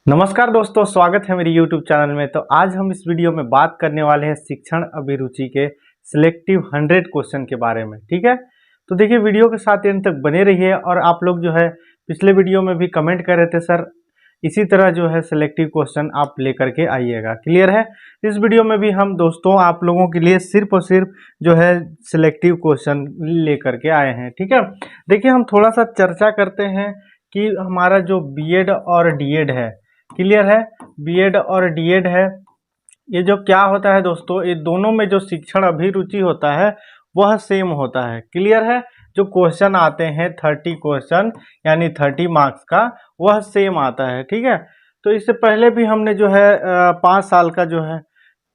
नमस्कार दोस्तों, स्वागत है मेरी YouTube चैनल में। तो आज हम इस वीडियो में बात करने वाले हैं शिक्षण अभिरुचि के सिलेक्टिव 100 क्वेश्चन के बारे में। ठीक है, तो देखिए वीडियो के साथ एंड तक बने रहिए। और आप लोग जो है पिछले वीडियो में भी कमेंट कर रहे थे सर इसी तरह जो है सिलेक्टिव क्वेश्चन आप लेकर के आइएगा। क्लियर है, इस वीडियो में भी हम दोस्तों आप लोगों के लिए सिर्फ और सिर्फ जो है सिलेक्टिव क्वेश्चन लेकर के आए हैं। ठीक है, देखिए हम थोड़ा सा चर्चा करते हैं कि हमारा जो बीएड और डीएड है, क्लियर है, बीएड और डीएड है, ये जो क्या होता है दोस्तों, ये दोनों में जो शिक्षण अभिरुचि होता है वह सेम होता है। क्लियर है, जो क्वेश्चन आते हैं 30 क्वेश्चन यानी 30 मार्क्स का, वह सेम आता है। ठीक है, तो इससे पहले भी हमने जो है 5 साल का जो है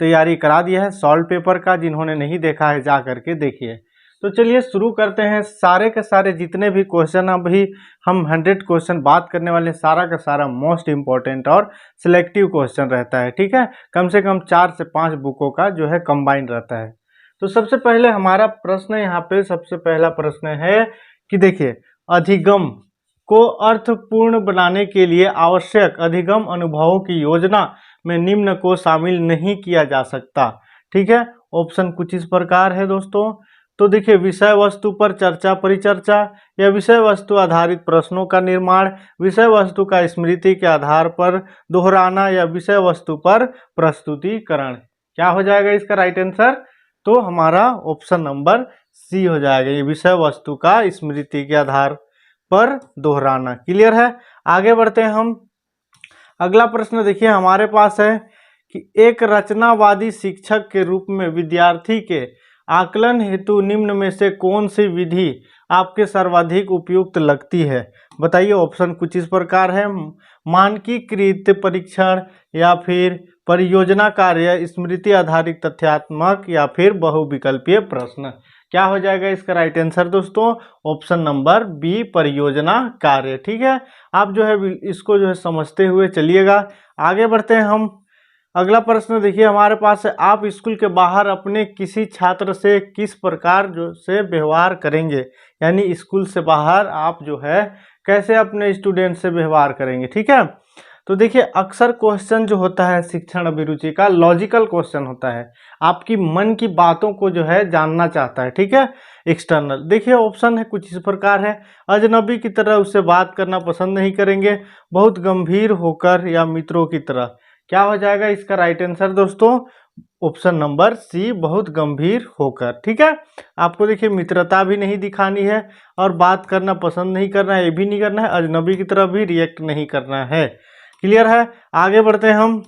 तैयारी करा दिया है सॉल्व पेपर का। जिन्होंने नहीं देखा है जा करके देखिए। तो चलिए शुरू करते हैं। सारे के सारे जितने भी क्वेश्चन अभी हम 100 क्वेश्चन बात करने वाले, सारा का सारा मोस्ट इम्पोर्टेंट और सिलेक्टिव क्वेश्चन रहता है। ठीक है, कम से कम 4 से 5 बुकों का जो है कंबाइन रहता है। तो सबसे पहले हमारा प्रश्न यहाँ पे, सबसे पहला प्रश्न है कि देखिए अधिगम को अर्थपूर्ण बनाने के लिए आवश्यक अधिगम अनुभवों की योजना में निम्न को शामिल नहीं किया जा सकता। ठीक है, ऑप्शन कुछ इस प्रकार है दोस्तों। तो देखिए विषय वस्तु पर चर्चा परिचर्चा, या विषय वस्तु आधारित प्रश्नों का निर्माण, विषय वस्तु का स्मृति के आधार पर दोहराना, या विषय वस्तु पर प्रस्तुतिकरण। क्या हो जाएगा इसका राइट आंसर? तो हमारा ऑप्शन नंबर सी हो जाएगा, ये विषय वस्तु का स्मृति के आधार पर दोहराना। क्लियर है, आगे बढ़ते हैं हम। अगला प्रश्न देखिए हमारे पास है कि एक रचनावादी शिक्षक के रूप में विद्यार्थी के आकलन हेतु निम्न में से कौन सी विधि आपके सर्वाधिक उपयुक्त लगती है? बताइए, ऑप्शन कुछ इस प्रकार है। मानकीकृत परीक्षण, या फिर परियोजना कार्य, स्मृति आधारित तथ्यात्मक, या फिर बहुविकल्पीय प्रश्न। क्या हो जाएगा इसका राइट आंसर दोस्तों? ऑप्शन नंबर बी, परियोजना कार्य। ठीक है, आप जो है इसको जो है समझते हुए चलिएगा। आगे बढ़ते हैं हम। अगला प्रश्न देखिए हमारे पास है, आप स्कूल के बाहर अपने किसी छात्र से किस प्रकार जो से व्यवहार करेंगे? यानी स्कूल से बाहर आप जो है कैसे अपने स्टूडेंट से व्यवहार करेंगे। ठीक है, तो देखिए अक्सर क्वेश्चन जो होता है शिक्षण अभिरुचि का लॉजिकल क्वेश्चन होता है, आपकी मन की बातों को जो है जानना चाहता है। ठीक है, एक्सटर्नल। देखिए ऑप्शन है कुछ इस प्रकार है, अजनबी की तरह उससे बात करना पसंद नहीं करेंगे, बहुत गंभीर होकर, या मित्रों की तरह। क्या हो जाएगा इसका राइट आंसर दोस्तों? ऑप्शन नंबर सी, बहुत गंभीर होकर। ठीक है, आपको देखिए मित्रता भी नहीं दिखानी है और बात करना पसंद नहीं करना है, ये भी नहीं करना है, अजनबी की तरह भी रिएक्ट नहीं करना है। क्लियर है, आगे बढ़ते हैं हम।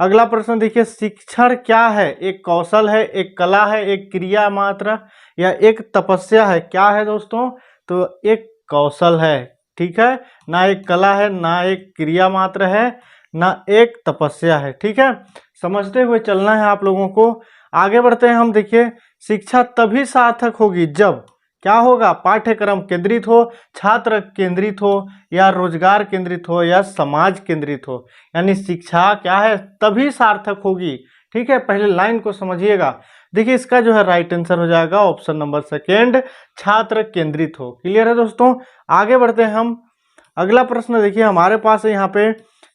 अगला प्रश्न देखिए, शिक्षण क्या है? एक कौशल है, एक कला है, एक क्रिया मात्र, या एक तपस्या है? क्या है दोस्तों? तो एक कौशल है। ठीक है, ना एक कला है, ना एक क्रिया मात्र है, ना एक तपस्या है। ठीक है, समझते हुए चलना है आप लोगों को। आगे बढ़ते हैं हम। देखिए शिक्षा तभी सार्थक होगी जब क्या होगा? पाठ्यक्रम केंद्रित हो, छात्र केंद्रित हो, या रोजगार केंद्रित हो, या समाज केंद्रित हो। यानी शिक्षा क्या है? तभी सार्थक होगी। ठीक है, पहले लाइन को समझिएगा। देखिए इसका जो है राइट आंसर हो जाएगा ऑप्शन नंबर सेकेंड, छात्र केंद्रित हो। क्लियर है दोस्तों, आगे बढ़ते हैं हम। अगला प्रश्न देखिए हमारे पास है यहाँ पे,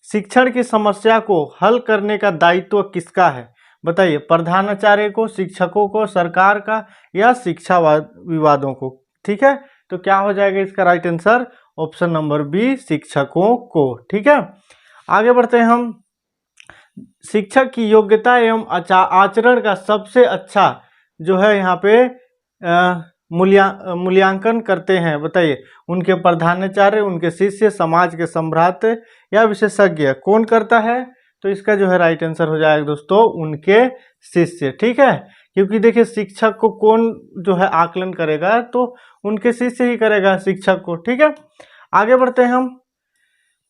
शिक्षण की समस्या को हल करने का दायित्व किसका है? बताइए, प्रधानाचार्य को, शिक्षकों को, सरकार का, या शिक्षा विवादों को? ठीक है, तो क्या हो जाएगा इसका right answer? Option number B, शिक्षकों को। ठीक है, आगे बढ़ते हैं हम। शिक्षक की योग्यता एवं आचरण का सबसे अच्छा जो है यहाँ पे मूल्यांकन करते हैं। बताइए, उनके प्रधानाचार्य, उनके शिष्य, समाज के सम्राट, या विशेषज्ञ? कौन करता है? तो इसका जो है राइट आंसर हो जाएगा दोस्तों उनके शिष्य। ठीक है, क्योंकि देखिए शिक्षक को कौन जो है आकलन करेगा? तो उनके शिष्य ही करेगा शिक्षक को। ठीक है, आगे बढ़ते हैं हम।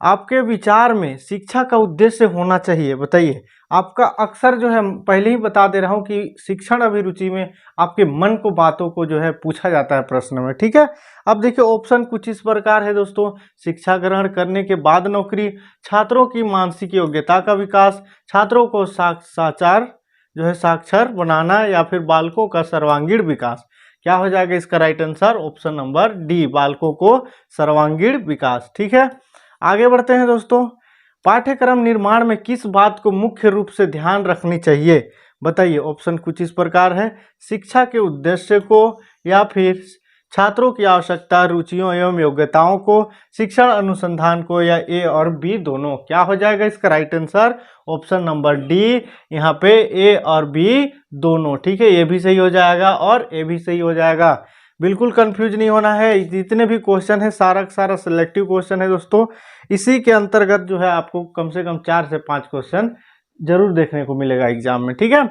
आपके विचार में शिक्षा का उद्देश्य होना चाहिए। बताइए, आपका अक्सर जो है पहले ही बता दे रहा हूं कि शिक्षण अभिरुचि में आपके मन को बातों को जो है पूछा जाता है प्रश्न में। ठीक है, अब देखिए ऑप्शन कुछ इस प्रकार है दोस्तों, शिक्षा ग्रहण करने के बाद नौकरी, छात्रों की मानसिक योग्यता का विकास, छात्रों को साक्षर जो है साक्षर बनाना, या फिर बालकों का सर्वांगीण विकास। क्या हो जाएगा इसका right answer? Option number D, बालकों को सर्वांगीण विकास। ठीक है, आगे बढ़ते हैं दोस्तों। पाठ्यक्रम निर्माण में किस बात को मुख्य रूप से ध्यान रखनी चाहिए? बताइए। ऑप्शन कुछ इस प्रकार है, शिक्षा के उद्देश्य को, या फिर छात्रों की आवश्यकता, रुचियों एवं योग्यताओं को, शिक्षण अनुसंधान को, या ए और बी दोनों। क्या हो जाएगा इसका right answer? Option number D, यहाँ पे ए और बी दोनों। ठीक है, ये भी सही हो जाएगा और ए भी सही हो जाएगा। बिल्कुल कंफ्यूज नहीं होना है। जितने भी क्वेश्चन है सारा का सारा सिलेक्टिव क्वेश्चन है दोस्तों। इसी के अंतर्गत जो है आपको कम से कम 4 से 5 क्वेश्चन जरूर देखने को मिलेगा एग्जाम में। ठीक है,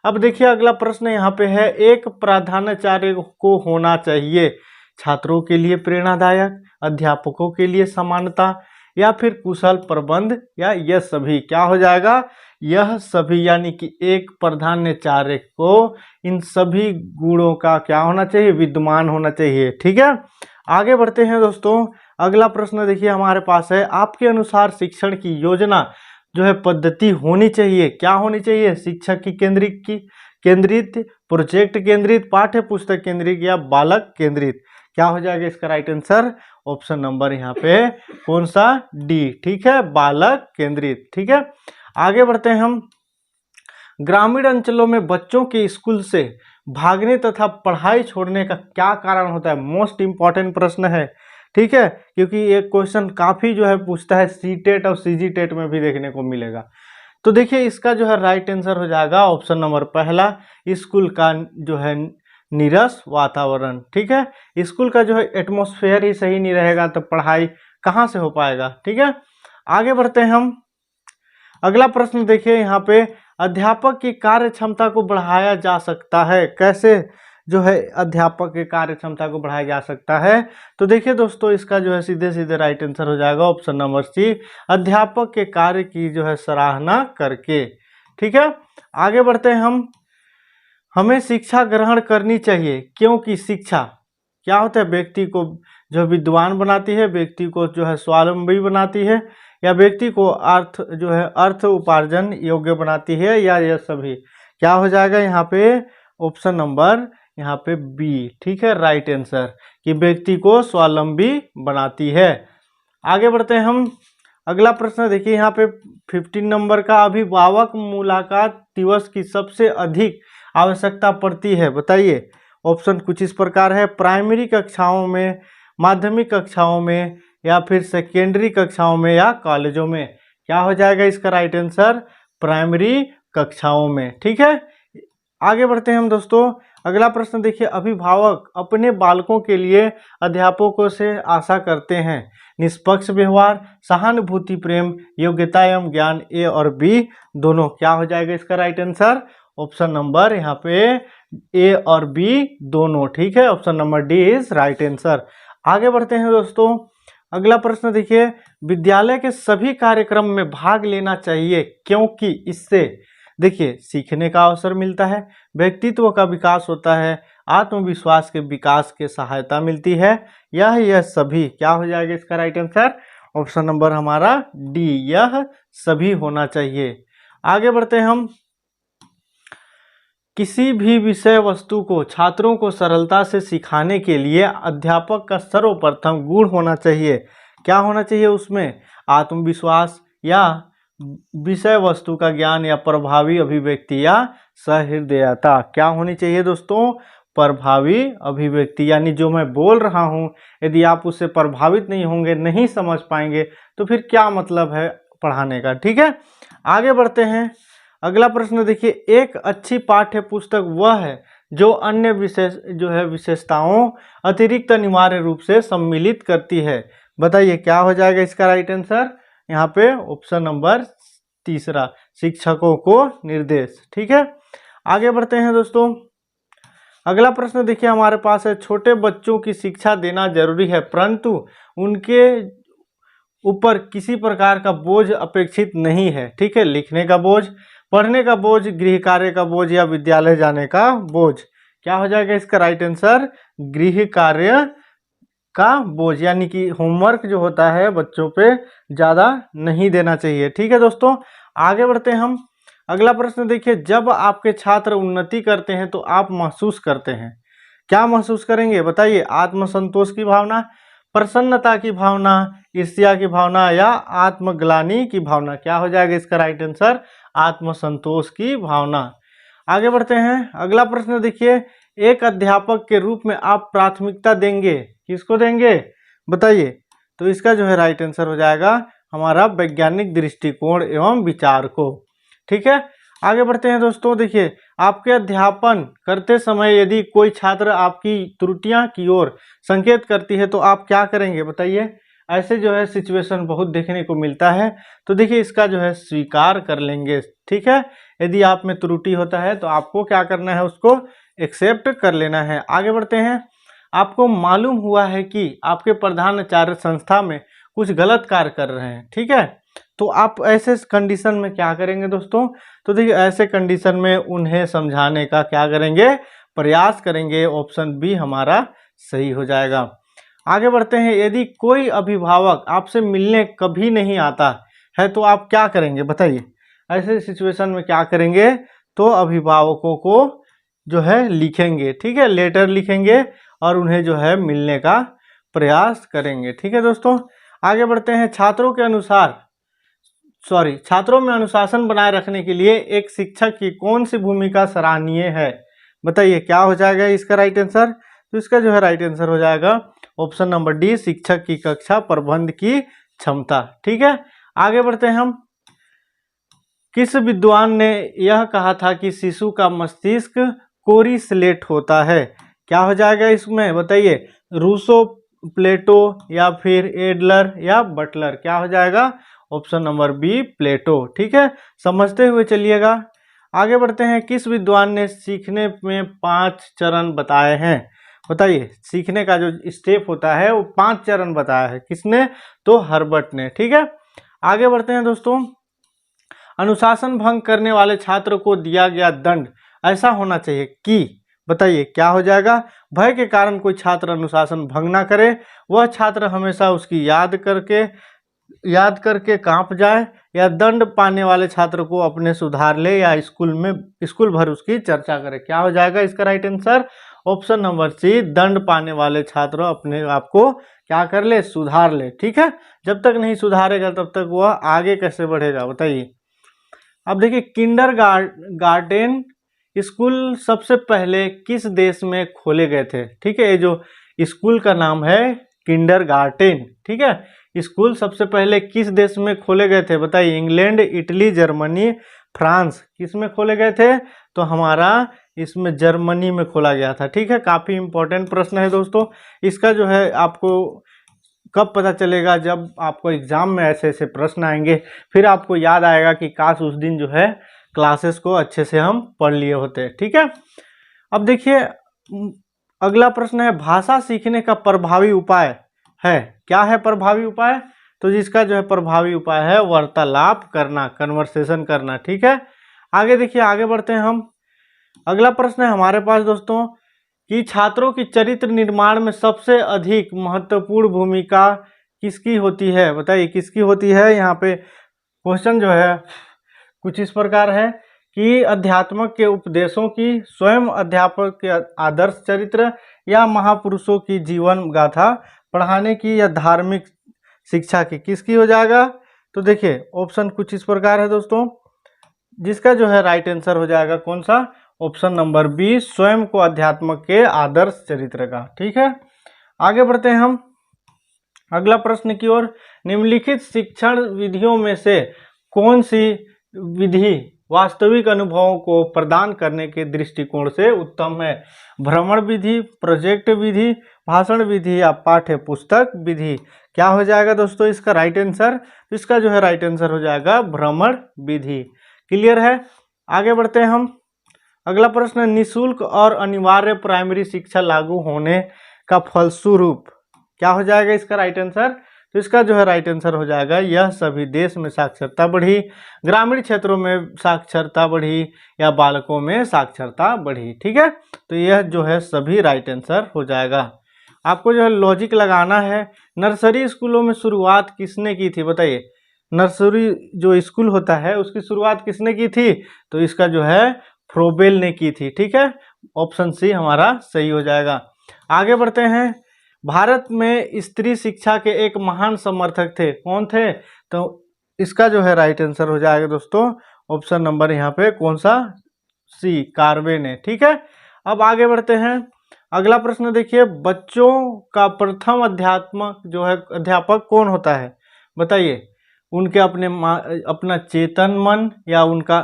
अब देखिए अगला प्रश्न यहाँ पे है, एक प्राधान्याचार्य को होना चाहिए छात्रों के लिए प्रेरणादायक, अध्यापकों के लिए समानता, या फिर कुशल प्रबंध, या यह सभी। क्या हो जाएगा? यह सभी, यानी कि एक प्राधान्याचार्य को इन सभी गुणों का क्या होना चाहिए? विद्यमान होना चाहिए। ठीक है, आगे बढ़ते हैं दोस्तों। अगला प्रश्न देखिए हमारे पास है, आपके अनुसार शिक्षण की योजना जो है पद्धति होनी चाहिए, क्या होनी चाहिए? शिक्षक की केंद्रित, प्रोजेक्ट केंद्रित, पाठ्य पुस्तक केंद्रित, या बालक केंद्रित। क्या हो जाएगा इसका राइट आंसर? ऑप्शन नंबर यहाँ पे कौन सा? डी। ठीक है, बालक केंद्रित। ठीक है, आगे बढ़ते हैं हम। ग्रामीण अंचलों में बच्चों के स्कूल से भागने तथा पढ़ाई छोड़ने का क्या कारण होता है? मोस्ट इंपॉर्टेंट प्रश्न है। ठीक है, क्योंकि ये क्वेश्चन काफी जो है पूछता है, सीटेट और सीजीटेट में भी देखने को मिलेगा। तो देखिए इसका जो है राइट आंसर हो जाएगा ऑप्शन नंबर पहला, स्कूल का जो है नीरस वातावरण। ठीक है, स्कूल का जो है एटमॉस्फेयर ही सही नहीं रहेगा तो पढ़ाई कहाँ से हो पाएगा? ठीक है, आगे बढ़ते हैं हम। अगला प्रश्न देखिए यहाँ पे, अध्यापक की कार्य क्षमता को बढ़ाया जा सकता है कैसे? जो है अध्यापक के कार्य क्षमता को बढ़ाया जा सकता है, तो देखिए दोस्तों इसका जो है सीधे सीधे राइट आंसर हो जाएगा ऑप्शन नंबर सी, अध्यापक के कार्य की जो है सराहना करके। ठीक है, आगे बढ़ते हैं हम। हमें शिक्षा ग्रहण करनी चाहिए क्योंकि शिक्षा क्या होता है? व्यक्ति को जो विद्वान बनाती है, व्यक्ति को जो है स्वावलंबी बनाती है, या व्यक्ति को अर्थ उपार्जन योग्य बनाती है, या यह सभी। क्या हो जाएगा यहाँ पे? ऑप्शन नंबर यहाँ पे बी। ठीक है, राइट आंसर, कि व्यक्ति को स्वावलंबी बनाती है। आगे बढ़ते हैं हम। अगला प्रश्न देखिए यहाँ पे 15 नंबर का, अभिभावक मुलाकात दिवस की सबसे अधिक आवश्यकता पड़ती है, बताइए। ऑप्शन कुछ इस प्रकार है, प्राइमरी कक्षाओं में, माध्यमिक कक्षाओं में, या फिर सेकेंडरी कक्षाओं में, या कॉलेजों में। क्या हो जाएगा इसका राइट आंसर? प्राइमरी कक्षाओं में। ठीक है, आगे बढ़ते हैं हम दोस्तों। अगला प्रश्न देखिए, अभिभावक अपने बालकों के लिए अध्यापकों से आशा करते हैं निष्पक्ष व्यवहार, सहानुभूति, प्रेम, योग्यता एवं ज्ञान, ए और बी दोनों। क्या हो जाएगा इसका राइट आंसर? ऑप्शन नंबर यहाँ पे ए और बी दोनों। ठीक है, option number D is right answer. आगे बढ़ते हैं दोस्तों। अगला प्रश्न देखिए, विद्यालय के सभी कार्यक्रम में भाग लेना चाहिए क्योंकि इससे देखिए सीखने का अवसर मिलता है, व्यक्तित्व का विकास होता है, आत्मविश्वास के विकास के सहायता मिलती है, यह सभी। क्या हो जाएगा इसका राइट आंसर? ऑप्शन नंबर हमारा डी, यह सभी होना चाहिए। आगे बढ़ते हैं हम। किसी भी विषय वस्तु को छात्रों को सरलता से सिखाने के लिए अध्यापक का सर्वप्रथम गुण होना चाहिए। क्या होना चाहिए उसमें? आत्मविश्वास, या विषय वस्तु का ज्ञान, या प्रभावी अभिव्यक्ति, या सहृदयता। क्या होनी चाहिए दोस्तों? प्रभावी अभिव्यक्ति, यानी जो मैं बोल रहा हूँ यदि आप उससे प्रभावित नहीं होंगे, नहीं समझ पाएंगे, तो फिर क्या मतलब है पढ़ाने का। ठीक है, आगे बढ़ते हैं। अगला प्रश्न देखिए, एक अच्छी पाठ्य पुस्तक वह है जो अन्य विशेषताओं अतिरिक्त अनिवार्य रूप से सम्मिलित करती है, बताइए। क्या हो जाएगा इसका राइट आंसर? यहाँ पे ऑप्शन नंबर तीसरा, शिक्षकों को निर्देश। ठीक है, आगे बढ़ते हैं दोस्तों। अगला प्रश्न देखिए हमारे पास है, छोटे बच्चों की शिक्षा देना जरूरी है परंतु उनके ऊपर किसी प्रकार का बोझ अपेक्षित नहीं है। ठीक है, लिखने का बोझ, पढ़ने का बोझ, गृह कार्य का बोझ, या विद्यालय जाने का बोझ। क्या हो जाएगा इसका राइट आंसर? गृह कार्य का बोझ, यानी कि होमवर्क जो होता है बच्चों पे ज़्यादा नहीं देना चाहिए। ठीक है दोस्तों, आगे बढ़ते हैं हम। अगला प्रश्न देखिए, जब आपके छात्र उन्नति करते हैं तो आप महसूस करते हैं, क्या महसूस करेंगे बताइए? आत्मसंतोष की भावना, प्रसन्नता की भावना, ईर्ष्या की भावना या आत्मग्लानि की भावना। क्या हो जाएगा इसका राइट आंसर? आत्मसंतोष की भावना। आगे बढ़ते हैं। अगला प्रश्न देखिए, एक अध्यापक के रूप में आप प्राथमिकता देंगे, किसको देंगे बताइए? तो इसका जो है राइट आंसर हो जाएगा हमारा वैज्ञानिक दृष्टिकोण एवं विचार को। ठीक है, आगे बढ़ते हैं दोस्तों। देखिए, आपके अध्यापन करते समय यदि कोई छात्र आपकी त्रुटियां की ओर संकेत करती है तो आप क्या करेंगे बताइए? ऐसे जो है सिचुएशन बहुत देखने को मिलता है। तो देखिए, इसका जो है स्वीकार कर लेंगे। ठीक है, यदि आप में त्रुटि होता है तो आपको क्या करना है? उसको एक्सेप्ट कर लेना है। आगे बढ़ते हैं। आपको मालूम हुआ है कि आपके प्रधानाचार्य संस्था में कुछ गलत कार्य कर रहे हैं। ठीक है, तो आप ऐसे कंडीशन में क्या करेंगे दोस्तों? तो देखिए, ऐसे कंडीशन में उन्हें समझाने का क्या करेंगे? प्रयास करेंगे। ऑप्शन बी हमारा सही हो जाएगा। आगे बढ़ते हैं। यदि कोई अभिभावक आपसे मिलने कभी नहीं आता है तो आप क्या करेंगे बताइए? ऐसे सिचुएशन में क्या करेंगे? तो अभिभावकों को जो है लिखेंगे। ठीक है, लेटर लिखेंगे और उन्हें जो है मिलने का प्रयास करेंगे। ठीक है दोस्तों, आगे बढ़ते हैं। छात्रों में अनुशासन बनाए रखने के लिए एक शिक्षक की कौन सी भूमिका सराहनीय है बताइए? क्या हो जाएगा इसका राइट आंसर? तो इसका जो है राइट आंसर हो जाएगा ऑप्शन नंबर डी, शिक्षक की कक्षा प्रबंध की क्षमता। ठीक है, आगे बढ़ते हैं हम। किस विद्वान ने यह कहा था कि शिशु का मस्तिष्क कोरी स्लेट होता है? क्या हो जाएगा इसमें बताइए? रूसो, प्लेटो या फिर एडलर या बटलर? क्या हो जाएगा? ऑप्शन नंबर बी, प्लेटो। ठीक है, समझते हुए चलिएगा। आगे बढ़ते हैं। किस विद्वान ने सीखने में 5 चरण बताए हैं बताइए? सीखने का जो स्टेप होता है वो 5 चरण बताया है। किसने? तो हर्बर्ट ने। ठीक है, आगे बढ़ते हैं दोस्तों। अनुशासन भंग करने वाले छात्र को दिया गया दंड ऐसा होना चाहिए कि बताइए? क्या हो जाएगा? भय के कारण कोई छात्र अनुशासन भंग ना करे, वह छात्र हमेशा उसकी याद करके कांप जाए, या दंड पाने वाले छात्र को अपने सुधार ले, या स्कूल भर उसकी चर्चा करे। क्या हो जाएगा इसका right answer? Option number C, दंड पाने वाले छात्र अपने आप को क्या कर ले? सुधार ले। ठीक है, जब तक नहीं सुधारेगा तब तक वह आगे कैसे बढ़ेगा बताइए? अब देखिए, किंडरगार्टन स्कूल सबसे पहले किस देश में खोले गए थे? ठीक है, ये जो स्कूल का नाम है किंडरगार्टन। ठीक है, स्कूल सबसे पहले किस देश में खोले गए थे बताइए? England, Italy, Germany, France. किस में खोले गए थे? तो हमारा इसमें जर्मनी में खोला गया था। ठीक है, काफी इंपॉर्टेंट प्रश्न है दोस्तों। इसका जो है आपको कब पता चलेगा? जब आपको एग्जाम में ऐसे ऐसे प्रश्न आएंगे, फिर आपको याद आएगा कि काश उस दिन जो है क्लासेस को अच्छे से हम पढ़ लिए होते। ठीक है, अब देखिए, अगला प्रश्न है, भाषा सीखने का प्रभावी उपाय है? क्या है प्रभावी उपाय? तो जिसका जो है प्रभावी उपाय है वार्तालाप करना, कन्वर्सेशन करना। ठीक है, आगे देखिए, आगे बढ़ते हैं हम। अगला प्रश्न है हमारे पास दोस्तों कि छात्रों की चरित्र निर्माण में सबसे अधिक महत्वपूर्ण भूमिका किसकी होती है बताइए? किसकी होती है? यहाँ पे क्वेश्चन जो है कुछ इस प्रकार है कि अध्यात्मक के उपदेशों की, स्वयं अध्यापक के आदर्श चरित्र, या महापुरुषों की जीवन गाथा पढ़ाने की, या धार्मिक शिक्षा की? किसकी हो जाएगा? तो देखिए, ऑप्शन कुछ इस प्रकार है दोस्तों, जिसका जो है राइट आंसर हो जाएगा कौन सा? ऑप्शन नंबर बी, स्वयं को अध्यात्मक के आदर्श चरित्र का। ठीक है, आगे बढ़ते हैं हम अगला प्रश्न की ओर। निम्नलिखित शिक्षण विधियों में से कौन सी विधि वास्तविक अनुभवों को प्रदान करने के दृष्टिकोण से उत्तम है? भ्रमण विधि, प्रोजेक्ट विधि, भाषण विधि, या पाठ्य पुस्तक विधि? क्या हो जाएगा दोस्तों इसका राइट आंसर? इसका जो है राइट आंसर हो जाएगा भ्रमण विधि। क्लियर है, आगे बढ़ते हैं हम। अगला प्रश्न, निःशुल्क और अनिवार्य प्राइमरी शिक्षा लागू होने का फलस्वरूप क्या हो जाएगा इसका राइट आंसर? तो इसका जो है राइट आंसर हो जाएगा, यह सभी देश में साक्षरता बढ़ी, ग्रामीण क्षेत्रों में साक्षरता बढ़ी, या बालकों में साक्षरता बढ़ी। ठीक है, तो यह जो है सभी राइट आंसर हो जाएगा। आपको जो है लॉजिक लगाना है। नर्सरी स्कूलों में शुरुआत किसने की थी बताइए? नर्सरी जो स्कूल होता है उसकी शुरुआत किसने की थी? तो इसका जो है फ्रोबेल ने की थी। ठीक है, ऑप्शन सी हमारा सही हो जाएगा। आगे बढ़ते हैं। भारत में स्त्री शिक्षा के एक महान समर्थक थे, कौन थे? तो इसका जो है राइट आंसर हो जाएगा दोस्तों ऑप्शन नंबर यहाँ पे कौन सा, सी, कार्वे ने। ठीक है, अब आगे बढ़ते हैं। अगला प्रश्न देखिए, बच्चों का प्रथम अध्यापक कौन होता है? बताइए, उनके अपना चेतन मन, या उनका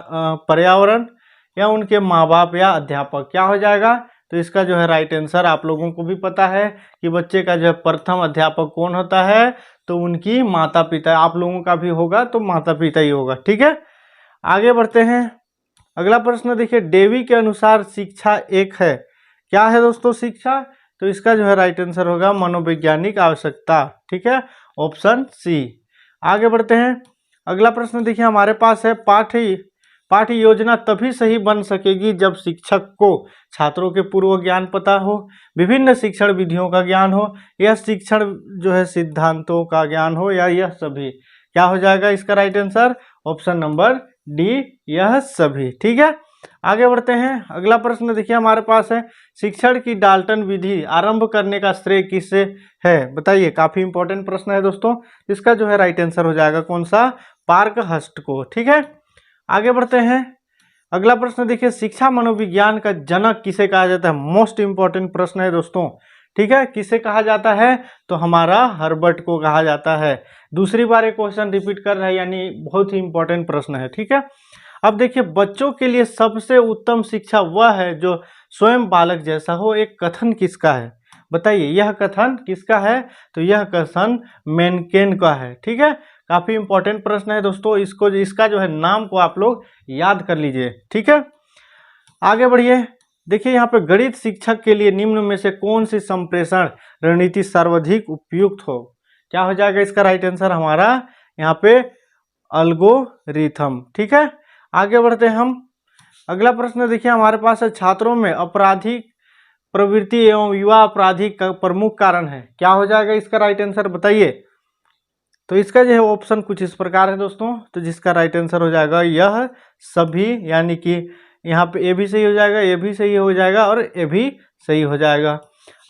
पर्यावरण, या उनके माँ बाप, या अध्यापक? क्या हो जाएगा? तो इसका जो है राइट आंसर आप लोगों को भी पता है कि बच्चे का जो है प्रथम अध्यापक कौन होता है, तो उनकी माता पिता। आप लोगों का भी होगा तो माता पिता ही होगा। ठीक है, आगे बढ़ते हैं। अगला प्रश्न देखिए, डेवी के अनुसार शिक्षा एक है, क्या है दोस्तों शिक्षा? तो इसका जो है राइट आंसर होगा मनोवैज्ञानिक आवश्यकता। ठीक है, ऑप्शन सी। आगे बढ़ते हैं। अगला प्रश्न देखिए हमारे पास है, पाठ्य योजना तभी सही बन सकेगी जब शिक्षक को छात्रों के पूर्व ज्ञान पता हो, विभिन्न शिक्षण विधियों का ज्ञान हो, या शिक्षण जो है सिद्धांतों का ज्ञान हो, या यह सभी। क्या हो जाएगा इसका right answer? Option number D, यह सभी। ठीक है, आगे बढ़ते हैं। अगला प्रश्न देखिए हमारे पास है, शिक्षण की डाल्टन विधि आरंभ करने का श्रेय किसे है? बताइए, काफी इंपॉर्टेंट प्रश्न है दोस्तों। इसका जो है राइट आंसर हो जाएगा कौन सा? पार्कहस्ट को। ठीक है, आगे बढ़ते हैं। अगला प्रश्न देखिए, शिक्षा मनोविज्ञान का जनक किसे कहा जाता है? मोस्ट इंपॉर्टेंट प्रश्न है दोस्तों। ठीक है, किसे कहा जाता है? तो हमारा हर्बर्ट को कहा जाता है। दूसरी बार एक क्वेश्चन रिपीट कर रहा है, यानी बहुत ही इंपॉर्टेंट प्रश्न है। ठीक है, अब देखिए, बच्चों के लिए सबसे उत्तम शिक्षा वह है जो स्वयं बालक जैसा हो, एक कथन किसका है? बताइए, यह कथन किसका है? तो यह कथन मेनकेन का है। ठीक है, काफी इंपॉर्टेंट प्रश्न है दोस्तों, इसका जो है नाम को आप लोग याद कर लीजिए। ठीक है, आगे बढ़िए। देखिए यहाँ पे, गणित शिक्षक के लिए निम्न में से कौन सी संप्रेषण रणनीति सर्वाधिक उपयुक्त हो? क्या हो जाएगा इसका राइट आंसर हमारा यहाँ पे? एल्गोरिथम। ठीक है, आगे बढ़ते हैं हम। अगला प्रश्न देखिए हमारे पास है, छात्रों में आपराधिक प्रवृत्ति एवं युवा अपराधी का प्रमुख कारण है। क्या हो जाएगा इसका राइट आंसर? बताइए। तो इसका जो है ऑप्शन कुछ इस प्रकार है दोस्तों, तो जिसका राइट आंसर हो जाएगा यह सभी, यानी कि यहाँ पे ए भी सही हो जाएगा, ए भी सही हो जाएगा, और ए भी सही हो जाएगा।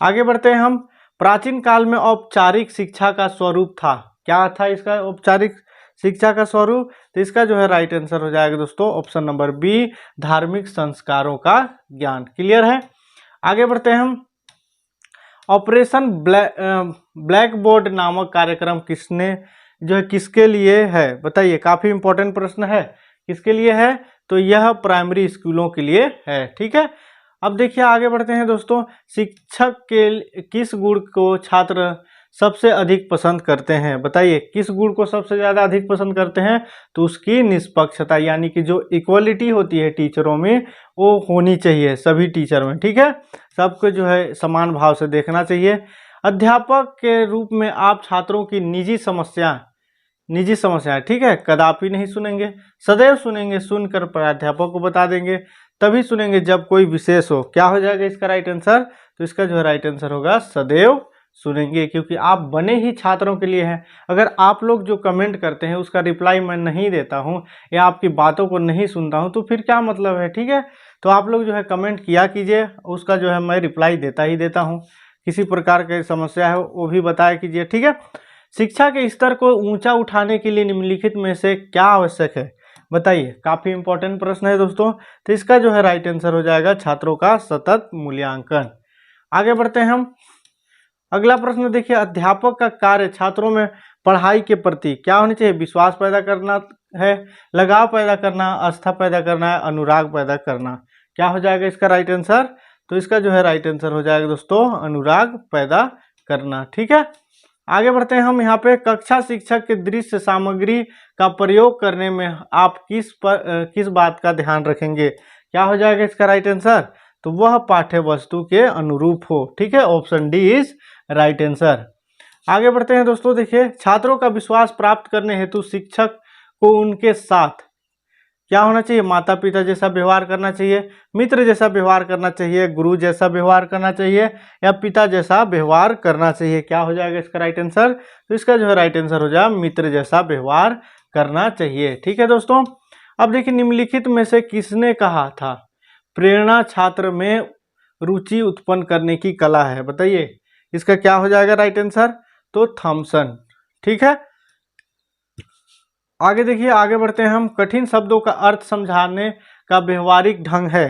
आगे बढ़ते हैं हम। प्राचीन काल में औपचारिक शिक्षा का स्वरूप था, क्या था इसका औपचारिक शिक्षा का स्वरूप? तो इसका जो है राइट आंसर हो जाएगा दोस्तों ऑप्शन नंबर बी, धार्मिक संस्कारों का ज्ञान। क्लियर है, आगे बढ़ते हैं हम। ऑपरेशन ब्लैक बोर्ड नामक कार्यक्रम किसके लिए है? बताइए, काफी इंपॉर्टेंट प्रश्न है। किसके लिए है? तो यह प्राइमरी स्कूलों के लिए है। ठीक है, अब देखिए आगे बढ़ते हैं दोस्तों। शिक्षक के किस गुण को छात्र सबसे अधिक पसंद करते हैं? बताइए, किस गुण को सबसे ज्यादा अधिक पसंद करते हैं? तो उसकी निष्पक्षता, यानी कि जो इक्वलिटी होती है टीचरों में, वो होनी चाहिए सभी टीचर में। ठीक है, सबको जो है समान भाव से देखना चाहिए। अध्यापक के रूप में आप छात्रों की निजी समस्याएं, ठीक है, कदापि नहीं सुनेंगे, सदैव सुनेंगे, सुनकर प्राध्यापक को बता देंगे, तभी सुनेंगे जब कोई विशेष हो। क्या हो जाएगा इसका राइट आंसर? तो इसका जो है राइट आंसर होगा सदैव सुनेंगे, क्योंकि आप बने ही छात्रों के लिए हैं। अगर आप लोग जो कमेंट करते हैं उसका रिप्लाई मैं नहीं देता हूं, या आपकी बातों को नहीं सुनता हूं, तो फिर क्या मतलब है? ठीक है, तो आप लोग जो है कमेंट किया कीजिए, उसका जो है मैं रिप्लाई देता ही देता हूं। किसी प्रकार की समस्या है वो भी बताया कीजिए। ठीक है, शिक्षा के स्तर को ऊंचा उठाने के लिए निम्नलिखित में से क्या आवश्यक है? बताइए, काफी इंपॉर्टेंट प्रश्न है दोस्तों। तो इसका जो है राइट आंसर हो जाएगा छात्रों का सतत मूल्यांकन। आगे बढ़ते हैं हम। अगला प्रश्न देखिए, अध्यापक का कार्य छात्रों में पढ़ाई के प्रति क्या होनी चाहिए? विश्वास पैदा करना है, लगाव पैदा करना, आस्था पैदा करना है, अनुराग पैदा करना। क्या हो जाएगा इसका राइट आंसर? तो इसका जो है राइट आंसर हो जाएगा दोस्तों अनुराग पैदा करना। ठीक है, आगे बढ़ते हैं हम। यहाँ पे, कक्षा शिक्षक के दृश्य सामग्री का प्रयोग करने में आप किस बात का ध्यान रखेंगे? क्या हो जाएगा इसका राइट आंसर? तो वह पाठ्य वस्तु के अनुरूप हो। ठीक है, option D is right answer. आगे बढ़ते हैं दोस्तों। देखिए, छात्रों का विश्वास प्राप्त करने हेतु शिक्षक को उनके साथ क्या होना चाहिए? माता पिता जैसा व्यवहार करना चाहिए, मित्र जैसा व्यवहार करना चाहिए, गुरु जैसा व्यवहार करना चाहिए, या पिता जैसा व्यवहार करना चाहिए। क्या हो जाएगा इसका राइट आंसर? तो इसका जो है राइट आंसर हो जाएगा मित्र जैसा व्यवहार करना चाहिए। ठीक है दोस्तों, अब देखिए, निम्नलिखित में से किसने कहा था प्रेरणा छात्र में रुचि उत्पन्न करने की कला है? बताइए, इसका क्या हो जाएगा राइट आंसर? तो थॉमसन। ठीक है, आगे देखिए, आगे बढ़ते हैं हम। कठिन शब्दों का अर्थ समझाने का व्यवहारिक ढंग है।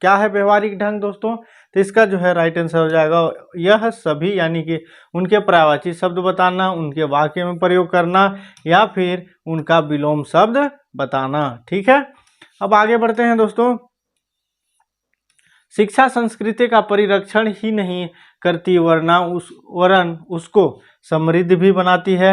क्या है व्यवहारिक ढंग दोस्तों? तो इसका जो है राइट आंसर हो जाएगा यह सभी, यानी कि उनके पर्यायवाची शब्द बताना, उनके वाक्य में प्रयोग करना, या फिर उनका विलोम शब्द बताना। ठीक है, अब आगे बढ़ते हैं दोस्तों। शिक्षा संस्कृति का परिरक्षण ही नहीं करती वरन उसको समृद्ध भी बनाती है,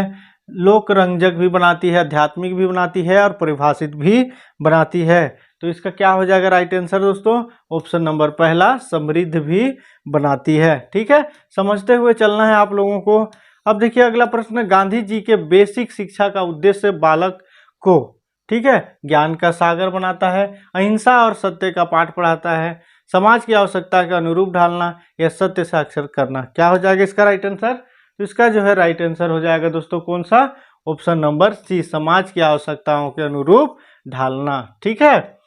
लोकरंजक भी बनाती है, आध्यात्मिक भी बनाती है और परिभाषित भी बनाती है। तो इसका क्या हो जाएगा राइट आंसर दोस्तों? ऑप्शन नंबर पहला, समृद्ध भी बनाती है। ठीक है, समझते हुए चलना है आप लोगों को। अब देखिए अगला प्रश्न, गांधी जी के बेसिक शिक्षा का उद्देश्य बालक को, ठीक है, ज्ञान का सागर बनाता है, अहिंसा और सत्य का पाठ पढ़ाता है, समाज की आवश्यकता के अनुरूप ढालना, या सत्य साक्षर करना। क्या हो जाएगा इसका राइट आंसर? तो इसका जो है राइट आंसर हो जाएगा दोस्तों कौन सा? ऑप्शन नंबर सी, समाज की आवश्यकताओं के अनुरूप ढालना। ठीक है,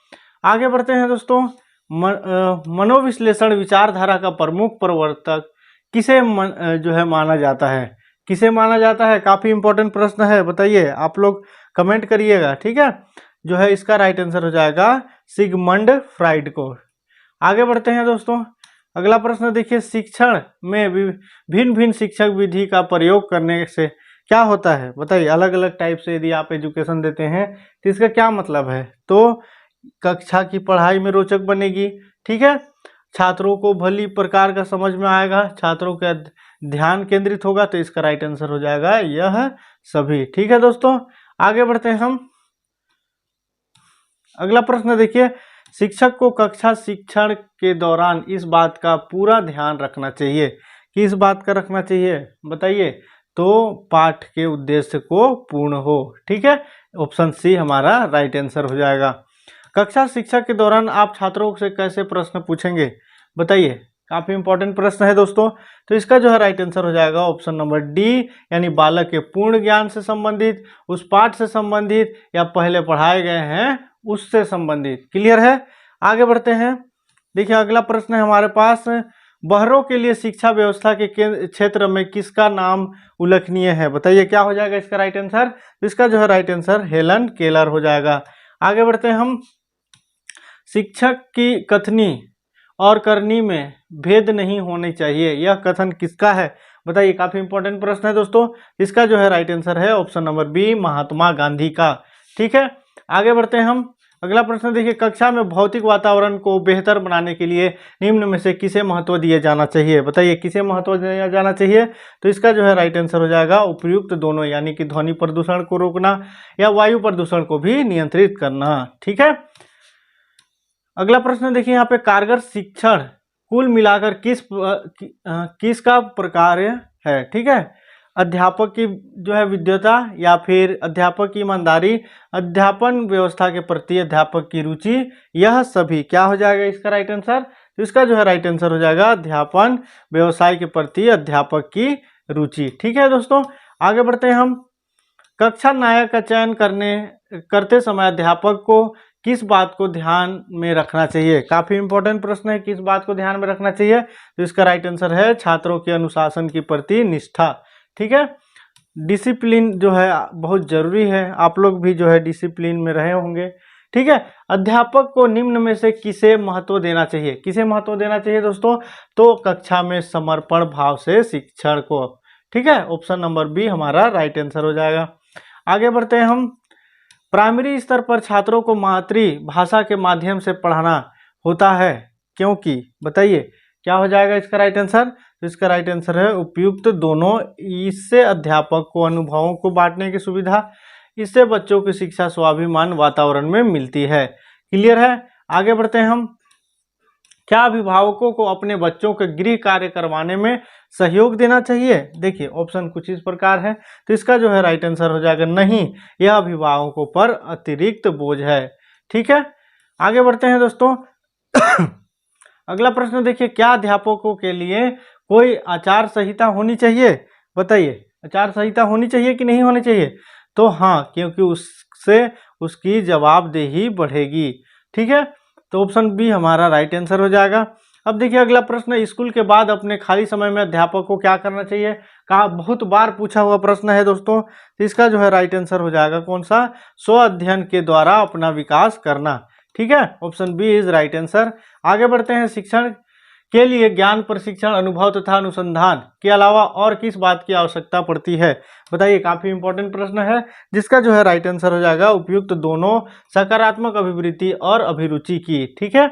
आगे बढ़ते हैं दोस्तों। मनोविश्लेषण विचारधारा का प्रमुख प्रवर्तक किसे जो है माना जाता है? किसे माना जाता है? काफी इंपॉर्टेंट प्रश्न है, बताइए आप लोग, कमेंट करिएगा। ठीक है, जो है इसका राइट आंसर हो जाएगा सिगमंड फ्राइड को। आगे बढ़ते हैं दोस्तों। अगला प्रश्न देखिए, शिक्षण में भिन्न भिन्न शिक्षक विधि का प्रयोग करने से क्या होता है? बताइए, अलग अलग टाइप से यदि आप एजुकेशन देते हैं तो इसका क्या मतलब है? तो कक्षा की पढ़ाई में रोचक बनेगी, ठीक है, छात्रों को भली प्रकार का समझ में आएगा, छात्रों का ध्यान केंद्रित होगा, तो इसका राइट आंसर हो जाएगा यह सभी। ठीक है दोस्तों, आगे बढ़ते हैं हम। अगला प्रश्न देखिए, शिक्षक को कक्षा शिक्षण के दौरान इस बात का पूरा ध्यान रखना चाहिए। किस बात का रखना चाहिए बताइए? तो पाठ के उद्देश्य को पूर्ण हो। ठीक है, ऑप्शन सी हमारा राइट आंसर हो जाएगा। कक्षा शिक्षा के दौरान आप छात्रों से कैसे प्रश्न पूछेंगे? बताइए, काफी इंपॉर्टेंट प्रश्न है दोस्तों। तो इसका जो है राइट आंसर हो जाएगा ऑप्शन नंबर डी, यानी बालक के पूर्ण ज्ञान से संबंधित, उस पाठ से संबंधित, या पहले पढ़ाए गए हैं उससे संबंधित। क्लियर है, आगे बढ़ते हैं। देखिए अगला प्रश्न है हमारे पास, बहरों के लिए शिक्षा व्यवस्था के क्षेत्र में किसका नाम उल्लेखनीय है? बताइए क्या हो जाएगा इसका राइट आंसर? इसका जो है राइट आंसर हेलन केलर हो जाएगा। आगे बढ़ते हैं हम। शिक्षक की कथनी और करनी में भेद नहीं होने चाहिए, यह कथन किसका है? बताइए, काफी इंपॉर्टेंट प्रश्न है दोस्तों। इसका जो है राइट आंसर है option number B, Mahatma Gandhi का। ठीक है, आगे बढ़ते हैं हम। अगला प्रश्न देखिए, कक्षा में भौतिक वातावरण को बेहतर बनाने के लिए निम्न में से किसे महत्व दिया जाना चाहिए? बताइए, किसे महत्व दिया जाना चाहिए? तो इसका जो है राइट आंसर हो जाएगा उपयुक्त दोनों, यानी कि ध्वनि प्रदूषण को रोकना या वायु प्रदूषण को भी नियंत्रित करना। ठीक है, अगला प्रश्न देखिए, यहाँ पे कारगर शिक्षण कुल मिलाकर किसका प्रकार है? ठीक है, अध्यापक की जो है विद्वता, या फिर अध्यापक की ईमानदारी, अध्यापन व्यवस्था के प्रति अध्यापक की रुचि, यह सभी। क्या हो जाएगा इसका राइट आंसर? तो इसका जो है राइट आंसर हो जाएगा अध्यापन व्यवसाय के प्रति अध्यापक की रुचि। ठीक है दोस्तों, आगे बढ़ते हैं हम। कक्षा नायक का चयन करते समय अध्यापक को किस बात को ध्यान में रखना चाहिए? काफी इंपॉर्टेंट प्रश्न है, किस बात को ध्यान में रखना चाहिए? तो इसका राइट आंसर है छात्रों के अनुशासन की प्रति निष्ठा। ठीक है, डिसिप्लिन जो है बहुत जरूरी है, आप लोग भी जो है डिसिप्लिन में रहे होंगे। ठीक है, अध्यापक को निम्न में से किसे महत्व देना चाहिए? किसे महत्व देना चाहिए दोस्तों? तो कक्षा में समर्पण भाव से शिक्षण को। ठीक है, ऑप्शन नंबर बी हमारा राइट आंसर हो जाएगा। आगे बढ़ते हैं हम। प्राइमरी स्तर पर छात्रों को मातृभाषा के माध्यम से पढ़ाना होता है क्योंकि, बताइए क्या हो जाएगा इसका राइट आंसर? तो इसका राइट आंसर है उपयुक्त दोनों। इससे अध्यापक को अनुभवों को बांटने की सुविधा, इससे बच्चों की शिक्षा स्वाभिमान वातावरण में मिलती है। क्लियर है, आगे बढ़ते हैं हम। क्या अभिभावकों को अपने बच्चों के गृह कार्य करवाने में सहयोग देना चाहिए? देखिए ऑप्शन कुछ इस प्रकार है, तो इसका जो है राइट आंसर हो जाएगा नहीं, यह अभिभावकों पर अतिरिक्त बोझ है। ठीक है, आगे बढ़ते हैं दोस्तों। अगला प्रश्न देखिए, क्या अध्यापकों के लिए कोई आचार संहिता होनी चाहिए? बताइए, आचार संहिता होनी चाहिए कि नहीं होनी चाहिए? तो हाँ, क्योंकि उससे उसकी जवाबदेही बढ़ेगी। ठीक है, तो ऑप्शन बी हमारा राइट आंसर हो जाएगा। अब देखिए अगला प्रश्न, स्कूल के बाद अपने खाली समय में अध्यापक को क्या करना चाहिए। कहा बहुत बार पूछा हुआ प्रश्न है दोस्तों, तो इसका जो है राइट आंसर हो जाएगा कौन सा, स्व अध्ययन के द्वारा अपना विकास करना। ठीक है, option B is right answer. आगे बढ़ते हैं, शिक्षण के लिए ज्ञान प्रशिक्षण, अनुभव तथा अनुसंधान के अलावा और किस बात की आवश्यकता पड़ती है। बताइए, काफी इंपॉर्टेंट प्रश्न है, जिसका जो है राइट आंसर हो जाएगा उपयुक्त दोनों सकारात्मक अभिवृत्ति और अभिरुचि की। ठीक है,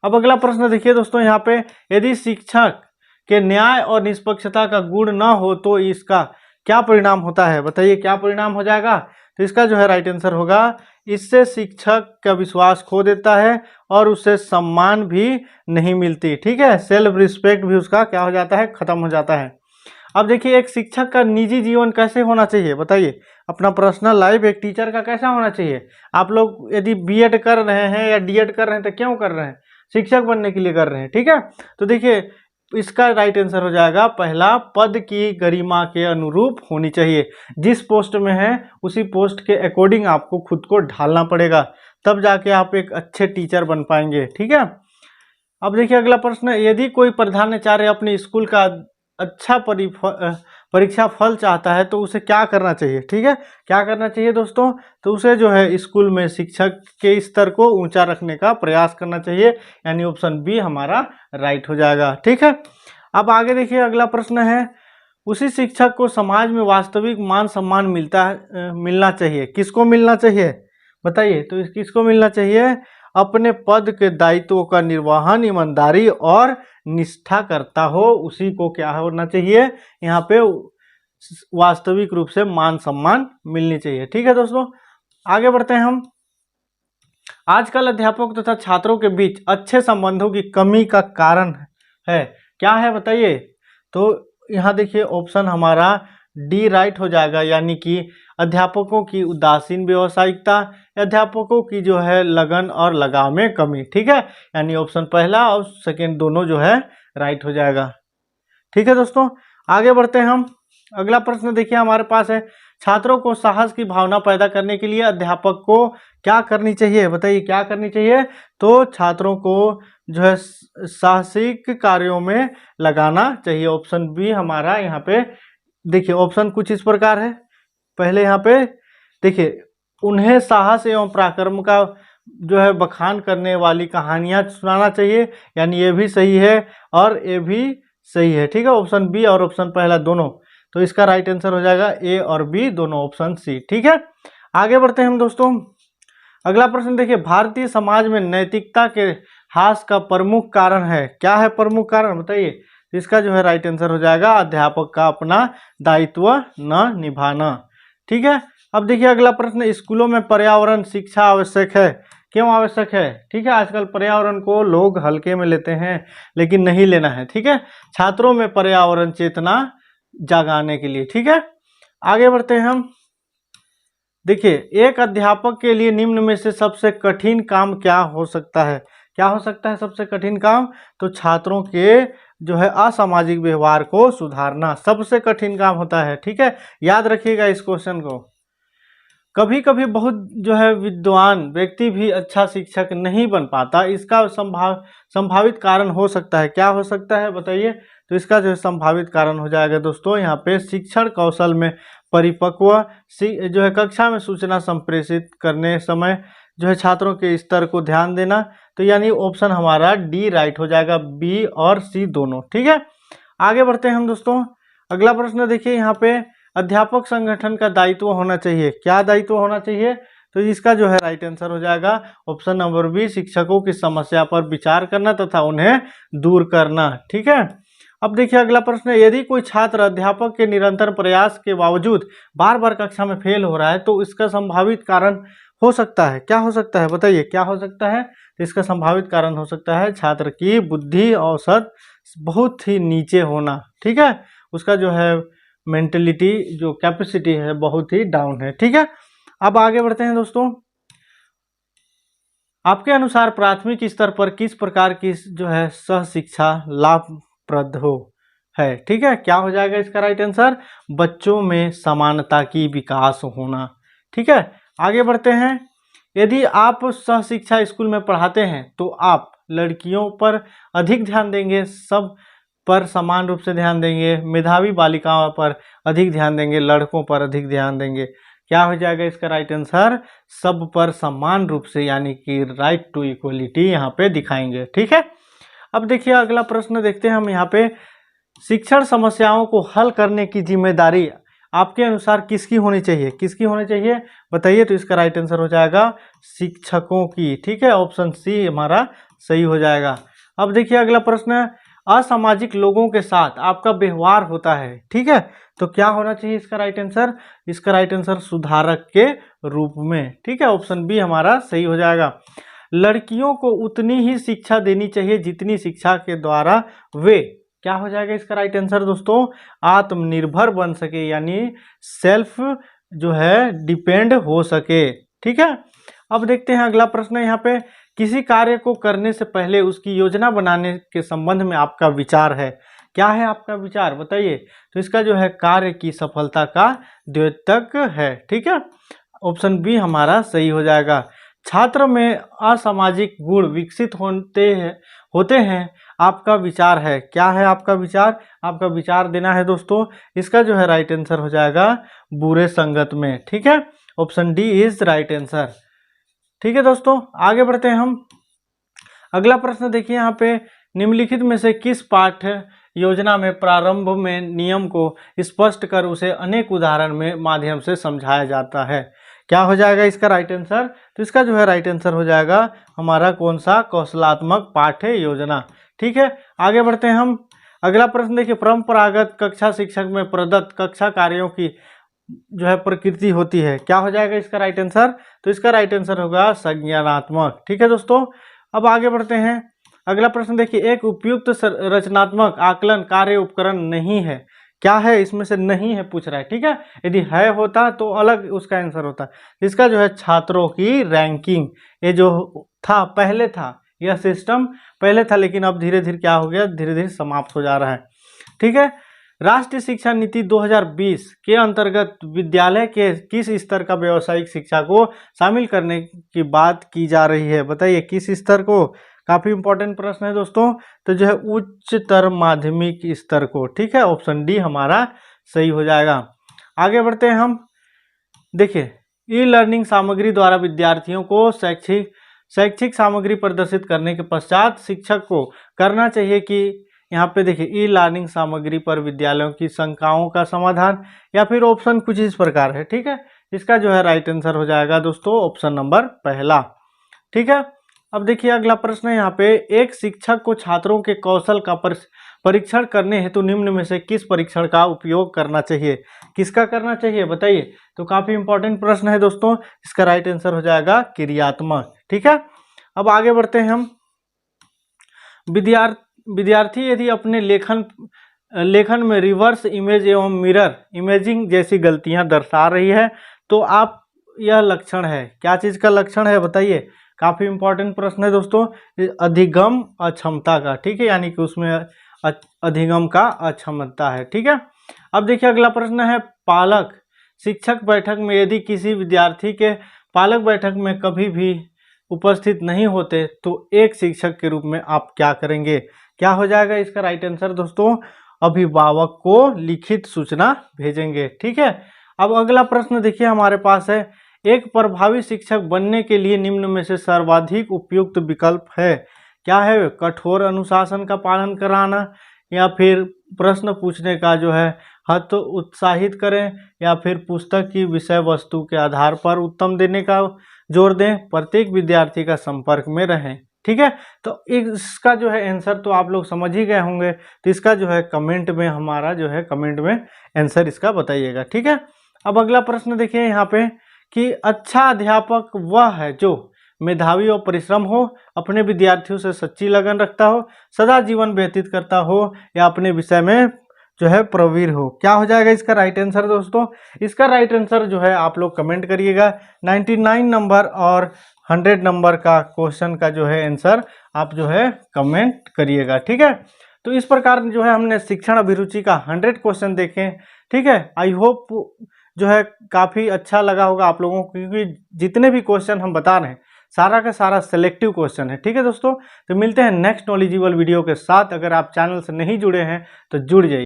अब अगला प्रश्न देखिए दोस्तों, यहाँ पे यदि शिक्षक के न्याय और निष्पक्षता का गुण न हो तो इसका क्या परिणाम होता है। बताइए क्या परिणाम हो जाएगा। तो इसका जो है राइट आंसर होगा, इससे शिक्षक का विश्वास खो देता है और उससे सम्मान भी नहीं मिलती। ठीक है, सेल्फ रिस्पेक्ट भी उसका क्या हो जाता है, खत्म हो जाता है। अब देखिए, एक शिक्षक का निजी जीवन कैसे होना चाहिए। बताइए, अपना पर्सनल लाइफ एक टीचर का कैसा होना चाहिए। आप लोग यदि बीएड कर रहे हैं या डीएड कर रहे हैं तो क्यों कर रहे हैं, शिक्षक बनने के लिए कर रहे हैं। ठीक है, तो देखिए इसका राइट आंसर हो जाएगा पहला, पद की गरिमा के अनुरूप होनी चाहिए। जिस पोस्ट में है उसी पोस्ट के अकॉर्डिंग आपको खुद को ढालना पड़ेगा, तब जाके आप एक अच्छे टीचर बन पाएंगे। ठीक है, अब देखिए अगला प्रश्न, यदि कोई प्रधानाचार्य अपने स्कूल का अच्छा परीक्षा फल चाहता है तो उसे क्या करना चाहिए। ठीक है, क्या करना चाहिए दोस्तों, तो उसे जो है स्कूल में शिक्षक के स्तर को ऊंचा रखने का प्रयास करना चाहिए, यानी ऑप्शन बी हमारा राइट हो जाएगा। ठीक है, अब आगे देखिए अगला प्रश्न है, उसी शिक्षक को समाज में वास्तविक मान सम्मान मिलना चाहिए। किसको मिलना चाहिए बताइए, तो किसको मिलना चाहिए, अपने पद के दायित्वों का निर्वहन ईमानदारी और निष्ठा करता हो, उसी को क्या होना चाहिए, यहाँ पे वास्तविक रूप से मान सम्मान मिलनी चाहिए। ठीक है दोस्तों, आगे बढ़ते हैं हम। आजकल अध्यापक तथा छात्रों के बीच अच्छे संबंधों की कमी का कारण है, क्या है बताइए। तो यहाँ देखिए ऑप्शन हमारा डी राइट हो जाएगा, यानी कि अध्यापकों की उदासीन व्यावसायिकता, अध्यापकों की जो है लगन और लगाव में कमी। ठीक है, यानी ऑप्शन पहला और सेकंड दोनों जो है राइट हो जाएगा। ठीक है दोस्तों, आगे बढ़ते हैं हम। अगला प्रश्न देखिए हमारे पास है, छात्रों को साहस की भावना पैदा करने के लिए अध्यापक को क्या करनी चाहिए। बताइए क्या करनी चाहिए, तो छात्रों को जो है साहसिक कार्यों में लगाना चाहिए। ऑप्शन बी हमारा यहाँ पे देखिए, ऑप्शन कुछ इस प्रकार है। पहले यहाँ पे देखिए, उन्हें साहस एवं पराक्रम का जो है बखान करने वाली कहानियां सुनाना चाहिए, यानी ये भी सही है और ये भी सही है। ठीक है, ऑप्शन बी और ऑप्शन पहला दोनों, तो इसका राइट आंसर हो जाएगा ए और बी दोनों, ऑप्शन सी। ठीक है, आगे बढ़ते हैं हम दोस्तों। अगला प्रश्न देखिए, भारतीय समाज में नैतिकता के ह्रास का प्रमुख कारण है, क्या है प्रमुख कारण बताइए। इसका जो है राइट आंसर हो जाएगा अध्यापक का अपना दायित्व न निभाना। ठीक है, अब देखिए अगला प्रश्न, स्कूलों में पर्यावरण शिक्षा आवश्यक है, क्यों आवश्यक है। ठीक है, आजकल पर्यावरण को लोग हल्के में लेते हैं, लेकिन नहीं लेना है। ठीक है, छात्रों में पर्यावरण चेतना जगाने के लिए। ठीक है, आगे बढ़ते हैं हम। देखिए, एक अध्यापक के लिए निम्न में से सबसे कठिन काम क्या हो सकता है, क्या हो सकता है सबसे कठिन काम, तो छात्रों के जो है असामाजिक व्यवहार को सुधारना सबसे कठिन काम होता है। ठीक है, याद रखिएगा इस क्वेश्चन को। कभी कभी बहुत जो है विद्वान व्यक्ति भी अच्छा शिक्षक नहीं बन पाता, इसका संभावित कारण हो सकता है, क्या हो सकता है बताइए। तो इसका जो है संभावित कारण हो जाएगा दोस्तों यहाँ पे शिक्षण कौशल में परिपक्व, जो है कक्षा में सूचना संप्रेषित करने समय जो है छात्रों के स्तर को ध्यान देना। तो यानी ऑप्शन हमारा डी राइट हो जाएगा, बी और सी दोनों। ठीक है, आगे बढ़ते हैं हम दोस्तों। अगला प्रश्न देखिए, यहाँ पे अध्यापक संगठन का दायित्व होना चाहिए, क्या दायित्व होना चाहिए, तो इसका जो है राइट आंसर हो जाएगा ऑप्शन नंबर बी, शिक्षकों की समस्या पर विचार करना तथा उन्हें दूर करना। ठीक है, अब देखिए अगला प्रश्न है, यदि कोई छात्र अध्यापक के निरंतर प्रयास के बावजूद बार बार कक्षा में फेल हो रहा है तो इसका संभावित कारण हो सकता है, क्या हो सकता है बताइए, क्या हो सकता है। तो इसका संभावित कारण हो सकता है छात्र की बुद्धि औसत बहुत ही नीचे होना। ठीक है, उसका जो है मेंटलिटी जो कैपेसिटी है बहुत ही डाउन है। ठीक है, अब आगे बढ़ते हैं दोस्तों। आपके अनुसार प्राथमिक स्तर पर किस प्रकार की जो है सह शिक्षा लाभप्रद हो है। ठीक है, क्या हो जाएगा इसका राइट आंसर, बच्चों में समानता की विकास होना। ठीक है, आगे बढ़ते हैं। यदि आप सह शिक्षा स्कूल में पढ़ाते हैं तो आप लड़कियों पर अधिक ध्यान देंगे, सब पर समान रूप से ध्यान देंगे, मेधावी बालिकाओं पर अधिक ध्यान देंगे, लड़कों पर अधिक ध्यान देंगे। क्या हो जाएगा इसका राइट आंसर? सब पर समान रूप से, यानी कि राइट टू इक्वलिटी यहाँ पे दिखाएंगे। ठीक है, अब देखिए अगला प्रश्न देखते हैं हम यहाँ पे। शिक्षण समस्याओं को हल करने की जिम्मेदारी आपके अनुसार किसकी होनी चाहिए? किसकी होनी चाहिए बताइए? तो इसका राइट आंसर हो जाएगा शिक्षकों की। ठीक है, ऑप्शन सी हमारा सही हो जाएगा। अब देखिए अगला प्रश्न, असामाजिक लोगों के साथ आपका व्यवहार होता है। ठीक है, तो क्या होना चाहिए इसका राइट आंसर? इसका राइट आंसर सुधारक के रूप में। ठीक है, ऑप्शन बी हमारा सही हो जाएगा। लड़कियों को उतनी ही शिक्षा देनी चाहिए जितनी शिक्षा के द्वारा वे, क्या हो जाएगा इसका राइट आंसर दोस्तों? आत्मनिर्भर बन सके, यानी सेल्फ जो है डिपेंड हो सके। ठीक है, अब देखते हैं अगला प्रश्न यहाँ पे। किसी कार्य को करने से पहले उसकी योजना बनाने के संबंध में आपका विचार है। क्या है आपका विचार बताइए? तो इसका जो है कार्य की सफलता का द्योतक है। ठीक है, ऑप्शन बी हमारा सही हो जाएगा। छात्र में असामाजिक गुण विकसित होते हैं आपका विचार है। क्या है आपका विचार? आपका विचार देना है दोस्तों। इसका जो है राइट आंसर हो जाएगा बुरे संगत में। ठीक है, option D is right answer. ठीक है दोस्तों, आगे बढ़ते हैं हम। अगला प्रश्न देखिए यहाँ पे, निम्नलिखित में से किस पाठ्य योजना में प्रारंभ में नियम को स्पष्ट कर उसे अनेक उदाहरण में माध्यम से समझाया जाता है? क्या हो जाएगा इसका राइट आंसर? तो इसका जो है राइट आंसर हो जाएगा हमारा कौन सा? कौशलात्मक पाठ्य योजना। ठीक है, आगे बढ़ते हैं हम। अगला प्रश्न देखिए, परंपरागत कक्षा शिक्षक में प्रदत्त कक्षा कार्यों की जो है प्रकृति होती है। क्या हो जाएगा इसका राइट आंसर? तो इसका राइट आंसर होगा संज्ञानात्मक। ठीक है दोस्तों, अब आगे बढ़ते हैं। अगला प्रश्न देखिए, एक उपयुक्त रचनात्मक आकलन कार्य उपकरण नहीं है। क्या है इसमें से नहीं है पूछ रहा है। ठीक है, यदि है होता तो अलग उसका आंसर होता। इसका जो है छात्रों की रैंकिंग, ये जो था पहले था, यह सिस्टम पहले था, लेकिन अब धीरे धीरे क्या हो गया? धीरे धीरे समाप्त हो जा रहा है। ठीक है, राष्ट्रीय शिक्षा नीति 2020 के अंतर्गत विद्यालय के किस स्तर का व्यावसायिक शिक्षा को शामिल करने की बात की जा रही है? बताइए किस स्तर को? काफी इंपॉर्टेंट प्रश्न है दोस्तों। तो जो है उच्चतर माध्यमिक स्तर को। ठीक है, ऑप्शन डी हमारा सही हो जाएगा। आगे बढ़ते हैं हम। देखिए, ई लर्निंग सामग्री द्वारा विद्यार्थियों को शैक्षिक सामग्री प्रदर्शित करने के पश्चात शिक्षक को करना चाहिए कि यहाँ पे देखिए, ई लर्निंग सामग्री पर विद्यालयों की शंकाओं का समाधान, या फिर ऑप्शन कुछ इस प्रकार है। ठीक है, इसका जो है राइट आंसर हो जाएगा दोस्तों ऑप्शन नंबर पहला। ठीक है, अब देखिए अगला प्रश्न है यहाँ पे, एक शिक्षक को छात्रों के कौशल का परीक्षण करने हेतु निम्न में से किस परीक्षण का उपयोग करना चाहिए? किसका करना चाहिए बताइए? तो काफी इंपॉर्टेंट प्रश्न है दोस्तों। इसका राइट आंसर हो जाएगा क्रियात्मक। ठीक है, अब आगे बढ़ते हैं हम। विद्यार्थी यदि अपने लेखन में रिवर्स इमेज एवं मिरर इमेजिंग जैसी गलतियां दर्शा रही है तो आप यह लक्षण है। क्या चीज का लक्षण है बताइए? काफी इंपॉर्टेंट प्रश्न है दोस्तों, अधिगम अक्षमता का। ठीक है, यानी कि उसमें अधिगम का अक्षमता है। ठीक है, अब देखिए अगला प्रश्न है, पालक शिक्षक बैठक में यदि किसी विद्यार्थी के पालक बैठक में कभी भी उपस्थित नहीं होते तो एक शिक्षक के रूप में आप क्या करेंगे? क्या हो जाएगा इसका राइट आंसर दोस्तों? अभिभावक को लिखित सूचना भेजेंगे। ठीक है, अब अगला प्रश्न देखिए हमारे पास है, एक प्रभावी शिक्षक बनने के लिए निम्न में से सर्वाधिक उपयुक्त विकल्प है। क्या है? कठोर अनुशासन का पालन कराना, या फिर प्रश्न पूछने का जो है हद उत्साहित करें, या फिर पुस्तक की विषय वस्तु के आधार पर उत्तम देने का जोर दें, प्रत्येक विद्यार्थी का संपर्क में रहें। ठीक है, तो इसका जो है आंसर तो आप लोग समझ ही गए होंगे। तो इसका जो है कमेंट में हमारा जो है कमेंट में आंसर इसका बताइएगा। ठीक है, अब अगला प्रश्न देखिए यहाँ पे कि अच्छा अध्यापक वह है जो मेधावी और परिश्रम हो, अपने विद्यार्थियों से सच्ची लगन रखता हो, सदा जीवन व्यतीत करता हो, या अपने विषय में जो है प्रवीर हो। क्या हो जाएगा इसका राइट आंसर दोस्तों? इसका राइट आंसर जो है आप लोग कमेंट करिएगा। 99 नंबर और 100 नंबर का क्वेश्चन का जो है आंसर आप जो है कमेंट करिएगा। ठीक है, तो इस प्रकार जो है हमने शिक्षण अभिरुचि का 100 क्वेश्चन देखे। ठीक है, आई होप जो है काफ़ी अच्छा लगा होगा आप लोगों को, क्योंकि जितने भी क्वेश्चन हम बता रहे हैं सारा का सारा सिलेक्टिव क्वेश्चन है। ठीक है दोस्तों, तो मिलते हैं नेक्स्ट नॉलेजेबल वीडियो के साथ। अगर आप चैनल से नहीं जुड़े हैं तो जुड़ जाइए।